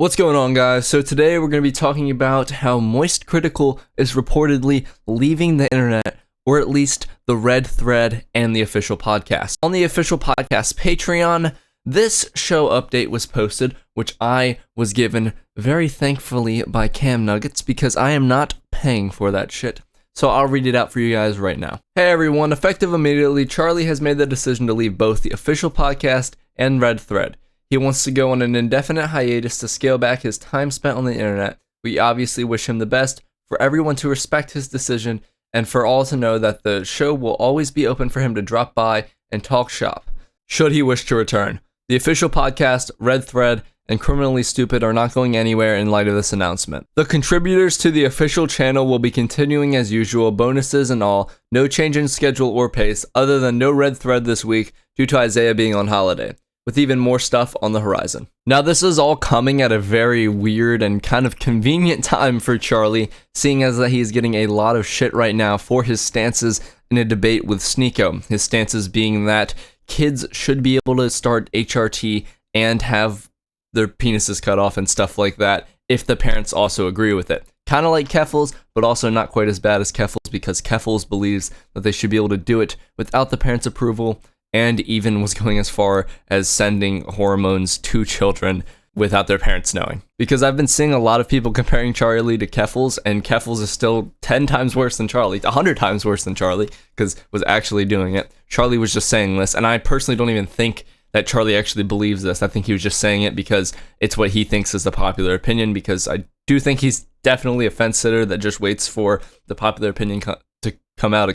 What's going on, guys? So today we're going to be talking about how Cr1TiKaL is reportedly leaving the internet, or at least the red thread and the official podcast. On the official podcast Patreon, this show update was posted, which I was given very thankfully by Cam Nuggets because I am not paying for that shit. So I'll read it out for you guys right now. Hey everyone, effective immediately, Charlie has made the decision to leave both the official podcast and red thread. He wants to go on an indefinite hiatus to scale back his time spent on the internet. We obviously wish him the best, for everyone to respect his decision, and for all to know that the show will always be open for him to drop by and talk shop, should he wish to return. The official podcast, red thread, and Criminally Stupid are not going anywhere in light of this announcement. The contributors to the official channel will be continuing as usual, bonuses and all, no change in schedule or pace, other than no red thread this week due to Isaiah being on holiday, with even more stuff on the horizon. Now this is all coming at a very weird and kind of convenient time for Charlie, seeing as that he's getting a lot of shit right now for his stances in a debate with Sneako. His stances being that kids should be able to start HRT and have their penises cut off and stuff like that if the parents also agree with it. Kind of like Keffals, but also not quite as bad as Keffals, because Keffals believes that they should be able to do it without the parents' approval, and even was going as far as sending hormones to children without their parents knowing. Because I've been seeing a lot of people comparing Charlie to Keffals, and Keffals is still 10 times worse than Charlie, 100 times worse than Charlie, because was actually doing it. Charlie was just saying this, and I personally don't even think that Charlie actually believes this. I think he was just saying it because it's what he thinks is the popular opinion, because I do think he's definitely a fence sitter that just waits for the popular opinion to come out,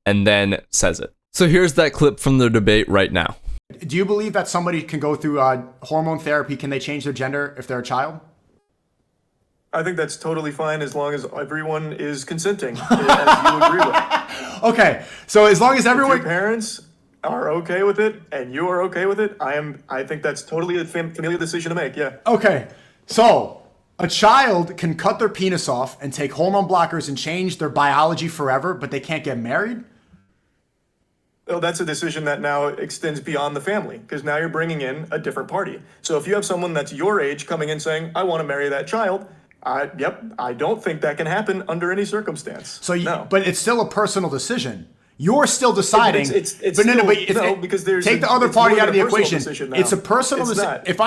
and then says it. So here's that clip from the debate right now. Do you believe that somebody can go through hormone therapy? Can they change their gender if they're a child? I think that's totally fine as long as everyone is consenting, as you agree with. Okay, so as long as everyone... If your parents are okay with it and you are okay with it, I think that's totally a familial decision to make, yeah. Okay, so a child can cut their penis off and take hormone blockers and change their biology forever, but they can't get married? Well, that's a decision that now extends beyond the family, because now you're bringing in a different party. So if you have someone that's your age coming in saying, I want to marry that child, I don't think that can happen under any circumstance. So, no. But it's still a personal decision. You're still deciding. Because take the other party out of the equation. It's a personal decision. If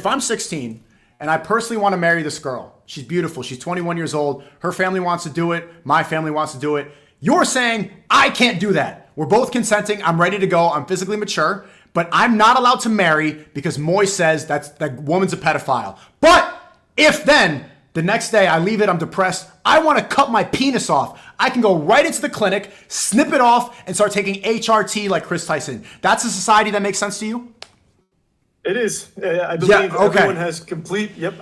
I'm 16 and I personally want to marry this girl, she's beautiful. She's 21 years old. Her family wants to do it. My family wants to do it. You're saying I can't do that. We're both consenting. I'm ready to go. I'm physically mature, but I'm not allowed to marry because Moy says that woman's a pedophile. But if then the next day I leave it, I'm depressed, I want to cut my penis off, I can go right into the clinic, snip it off, and start taking HRT like Chris Tyson. That's a society that makes sense to you? It is. I believe everyone has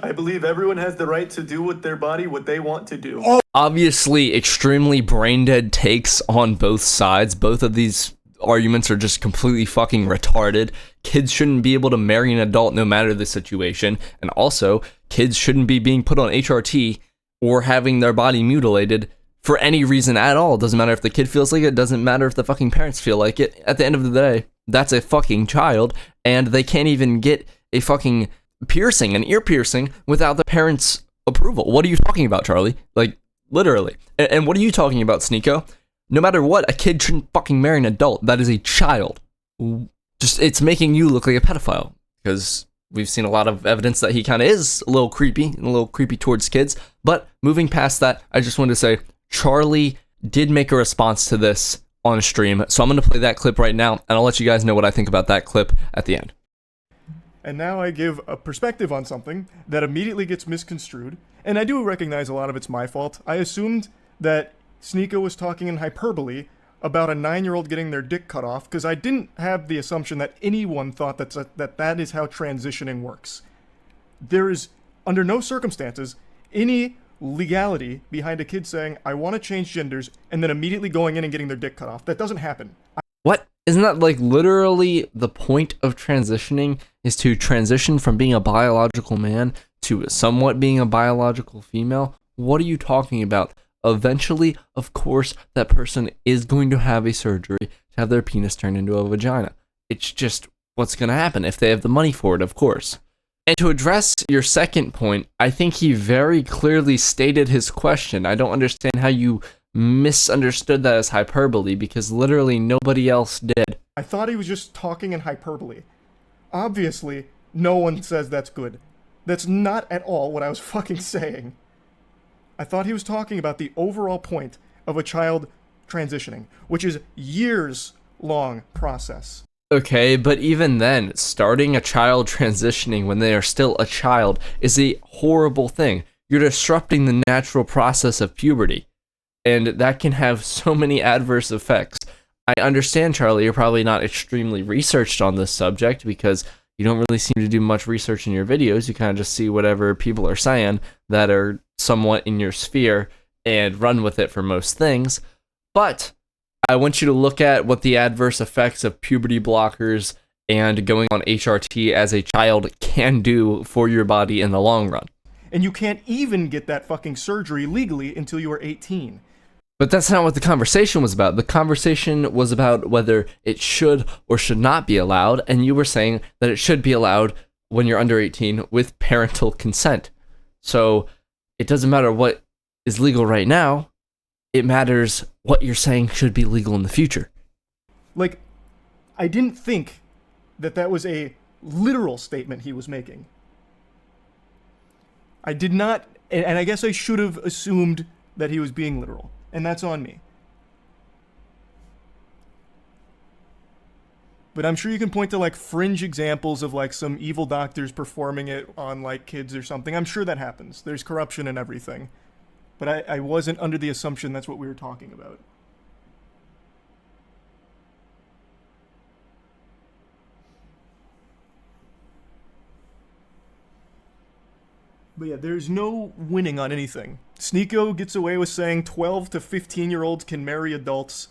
I believe everyone has the right to do with their body what they want to do. Oh. Obviously, extremely brain-dead takes on both sides. Both of these arguments are just completely fucking retarded. Kids shouldn't be able to marry an adult no matter the situation. And also, kids shouldn't be being put on HRT or having their body mutilated for any reason at all. It doesn't matter if the kid feels like it. It doesn't matter if the fucking parents feel like it. At the end of the day, that's a fucking child, and they can't even get a fucking piercing, an ear piercing, without the parents' approval. What are you talking about, Charlie? Like, literally. And what are you talking about, Sneako? No matter what, a kid shouldn't fucking marry an adult. That is a child. Just, it's making you look like a pedophile, because we've seen a lot of evidence that he kind of is a little creepy towards kids. But moving past that, I just wanted to say, Charlie did make a response to this on stream, so I'm going to play that clip right now, and I'll let you guys know what I think about that clip at the end. And now I give a perspective on something that immediately gets misconstrued, and I do recognize a lot of it's my fault. I assumed that Sneako was talking in hyperbole about a 9-year-old getting their dick cut off, because I didn't have the assumption that anyone thought that is how transitioning works. There is, under no circumstances, any legality behind a kid saying, I want to change genders, and then immediately going in and getting their dick cut off. That doesn't happen. What? Isn't that like literally the point of transitioning, is to transition from being a biological man to somewhat being a biological female? What are you talking about? Eventually, of course, that person is going to have a surgery to have their penis turned into a vagina. It's just what's going to happen if they have the money for it, of course. And to address your second point, I think he very clearly stated his question. I don't understand how you misunderstood that as hyperbole, because literally nobody else did. I thought he was just talking in hyperbole. Obviously, no one says that's good. That's not at all what I was fucking saying. I thought he was talking about the overall point of a child transitioning, which is years-long process. Okay, but even then, starting a child transitioning when they are still a child is a horrible thing. You're disrupting the natural process of puberty, and that can have so many adverse effects. I understand, Charlie, you're probably not extremely researched on this subject because you don't really seem to do much research in your videos. You kind of just see whatever people are saying that are somewhat in your sphere and run with it for most things. But I want you to look at what the adverse effects of puberty blockers and going on HRT as a child can do for your body in the long run. And you can't even get that fucking surgery legally until you are 18. But that's not what the conversation was about. The conversation was about whether it should or should not be allowed, and you were saying that it should be allowed when you're under 18 with parental consent. So it doesn't matter what is legal right now, it matters what you're saying should be legal in the future. Like, I didn't think that that was a literal statement he was making. I did not, and I guess I should have assumed that he was being literal. And that's on me. But I'm sure you can point to like fringe examples of like some evil doctors performing it on like kids or something. I'm sure that happens. There's corruption and everything. But I wasn't under the assumption that's what we were talking about. But yeah, there's no winning on anything. Sneeko gets away with saying 12 to 15-year-olds can marry adults.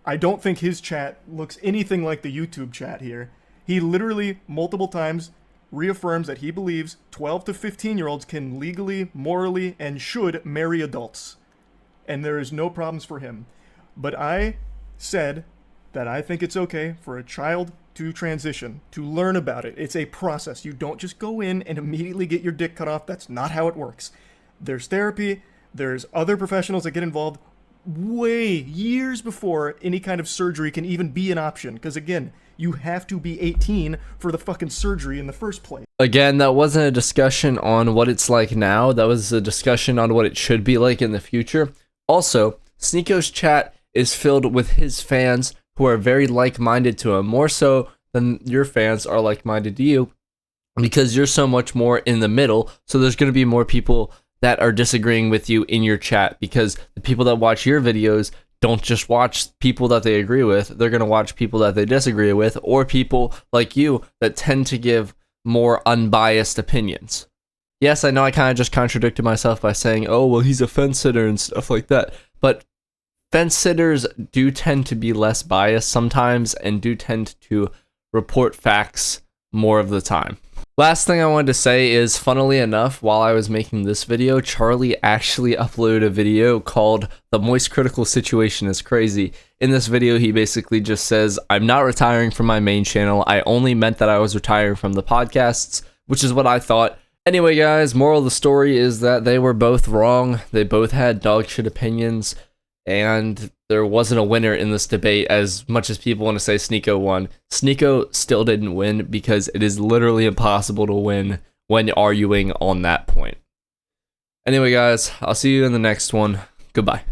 I don't think his chat looks anything like the YouTube chat here. He literally, multiple times, reaffirms that he believes 12 to 15-year-olds can legally, morally, and should marry adults. And there is no problems for him. But I said that I think it's okay for a child to transition, to learn about it. It's a process. You don't just go in and immediately get your dick cut off. That's not how it works. There's therapy. There's other professionals that get involved way years before any kind of surgery can even be an option. Because again, you have to be 18 for the fucking surgery in the first place. Again, that wasn't a discussion on what it's like now. That was a discussion on what it should be like in the future. Also, Sneeko's chat is filled with his fans who are very like-minded to him, more so than your fans are like-minded to you, because you're so much more in the middle. So there's going to be more people that are disagreeing with you in your chat, because the people that watch your videos don't just watch people that they agree with, they're going to watch people that they disagree with, or people like you that tend to give more unbiased opinions. Yes, I know I kind of just contradicted myself by saying, oh, well, he's a fence sitter and stuff like that, but fence sitters do tend to be less biased sometimes and do tend to report facts more of the time. Last thing I wanted to say is, funnily enough, while I was making this video, Charlie actually uploaded a video called The Moist Critical Situation is Crazy. In this video, he basically just says, I'm not retiring from my main channel. I only meant that I was retiring from the podcasts, which is what I thought. Anyway, guys, moral of the story is that they were both wrong. They both had dog shit opinions, and there wasn't a winner in this debate. As much as people want to say Sneeko won, Sneeko still didn't win, because it is literally impossible to win when arguing on that point. Anyway, guys, I'll see you in the next one. Goodbye.